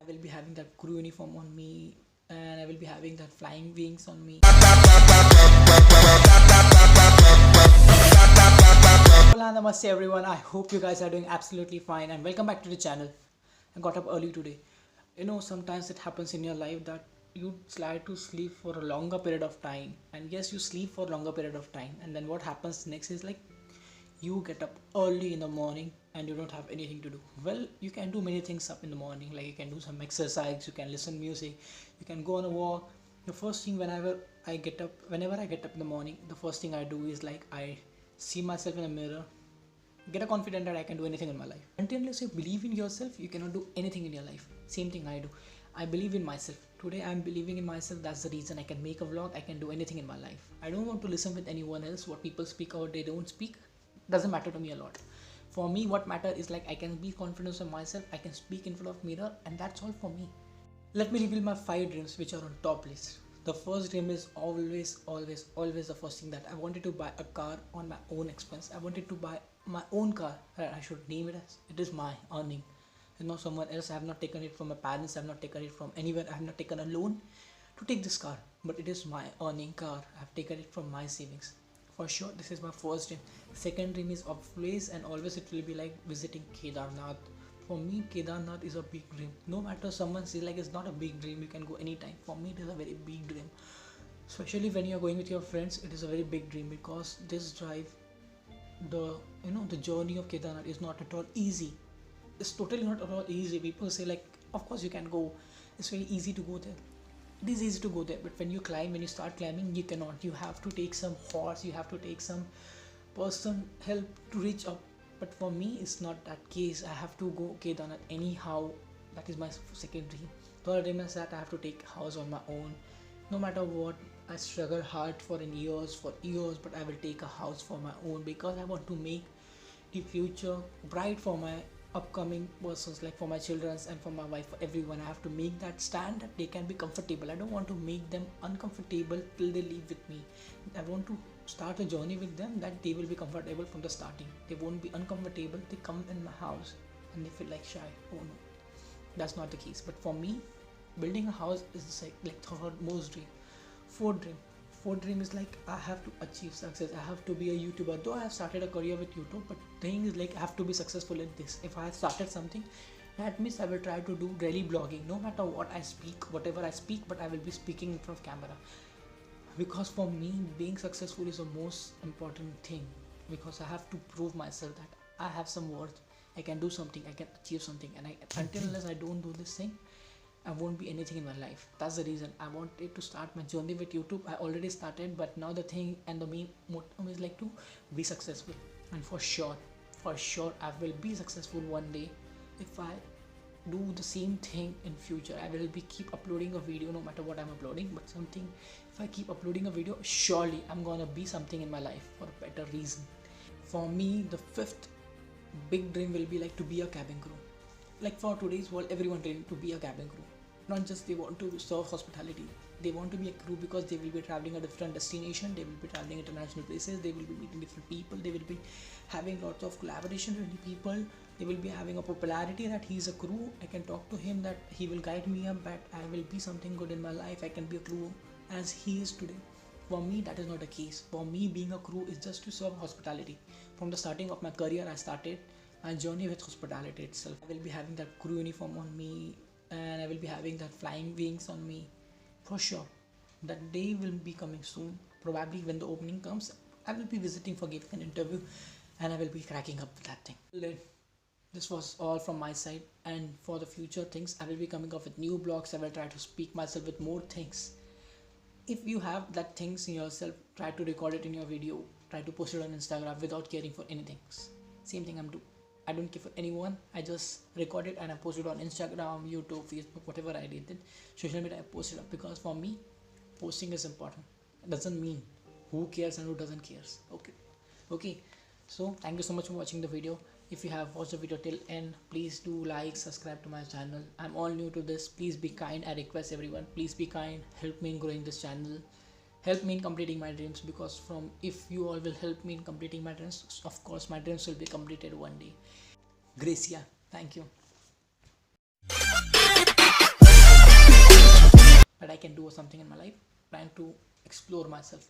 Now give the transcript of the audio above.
I will be having that crew uniform on me, and I will be having that flying wings on me. Hola, namaste everyone. I hope you guys are doing absolutely fine and welcome back to the channel. I got up early today. Sometimes it happens in your life that you slide to sleep for a longer period of time, and yes, you sleep for a longer period of time, and then what happens next is like you get up early in the morning and you don't have anything to do. Well, you can do many things up in the morning, like you can do some exercise, you can listen music, you can go on a walk. The first thing whenever I get up in the morning, the first thing I do is like I see myself in a mirror, get a confident that I can do anything in my life. Until unless you believe in yourself, you cannot do anything in your life. Same thing I do. I believe in myself. Today I'm believing in myself. That's the reason I can make a vlog. I can do anything in my life. I don't want to listen with anyone else. What people speak or they don't speak doesn't matter to me a lot. For me, what matter is like I can be confident in myself. I can speak in front of mirror, and that's all for me. Let me reveal my 5 dreams which are on top list. The first dream is always the first thing that I wanted to buy a car on my own expense. I wanted to buy my own car. I should name it as it is my earning. It's not someone else. I have not taken it from my parents. I have not taken it from anywhere. I have not taken a loan to take this car. But it is my earning car. I have taken it from my savings. For sure, this is my first dream. Second dream is always and always it will be like visiting Kedarnath. For me, Kedarnath is a big dream. No matter someone says like it's not a big dream, you can go anytime. For me, it is a very big dream. Especially when you are going with your friends, it is a very big dream because this drive, the journey of Kedarnath is not at all easy. It's totally not at all easy. People say like, of course you can go. It's very easy to go there. It is easy to go there, but when you start climbing, you cannot. You have to take some horse. You have to take some person help to reach up. But for me, it's not that case. I have to go Kedarnath anyhow. That is my second dream. Third dream is that I have to take a house on my own. No matter what, I struggle hard for years, but I will take a house for my own because I want to make the future bright for my upcoming persons, like for my children and for my wife, for everyone. I have to make that stand that they can be comfortable. I don't want to make them uncomfortable till they leave with me. I want to start a journey with them that they will be comfortable from the starting. They won't be uncomfortable. They come in my house and they feel like shy. Oh no, that's not the case. But for me, building a house is like third most dream. Fourth dream is like I have to achieve success. I have to be a YouTuber. Though I have started a career with YouTube, but the thing is like I have to be successful in this. If I have started something, that means I will try to do daily blogging. No matter what I speak, whatever I speak, but I will be speaking in front of camera. Because for me, being successful is the most important thing. Because I have to prove myself that I have some worth. I can do something. I can achieve something. And until unless I don't do this thing, I won't be anything in my life. That's the reason I wanted to start my journey with YouTube. I already started, but now the thing and the main motto is like to be successful. And for sure, I will be successful one day if I do the same thing in future. I will be keep uploading a video no matter what I'm uploading, but something, if I keep uploading a video, surely I'm gonna be something in my life for a better reason. For me, the fifth big dream will be like to be a cabin crew. Like for today's world, everyone dreams to be a cabin crew. Not just they want to serve hospitality, they want to be a crew because they will be traveling a different destination, they will be traveling international places, they will be meeting different people, they will be having lots of collaboration with the people, they will be having a popularity that he is a crew. I can talk to him that he will guide me up, but I will be something good in my life. I can be a crew as he is today. For me, that is not the case. For me, being a crew is just to serve hospitality. From the starting of my career, I started my journey with hospitality itself. I will be having that crew uniform on me, and I will be having that flying wings on me. For sure, that day will be coming soon. Probably when the opening comes, I will be visiting for giving an interview, and I will be cracking up with that thing. This was all from my side, and for the future things, I will be coming up with new blogs. I will try to speak myself with more things. If you have that things in yourself, try to record it in your video. Try to post it on Instagram without caring for anything. Same thing I'm doing. I don't care for anyone. I just record it and I post it on Instagram, YouTube, Facebook, whatever I did. Social media, I post it up because for me, posting is important. It doesn't mean who cares and who doesn't cares. Okay. So thank you so much for watching the video. If you have watched the video till end, please do like, subscribe to my channel. I'm all new to this. Please be kind. I request everyone. Please be kind. Help me in growing this channel. Help me in completing my dreams, because if you all will help me in completing my dreams, of course my dreams will be completed one day. Gracia, thank you. can do something in my life, trying to explore myself.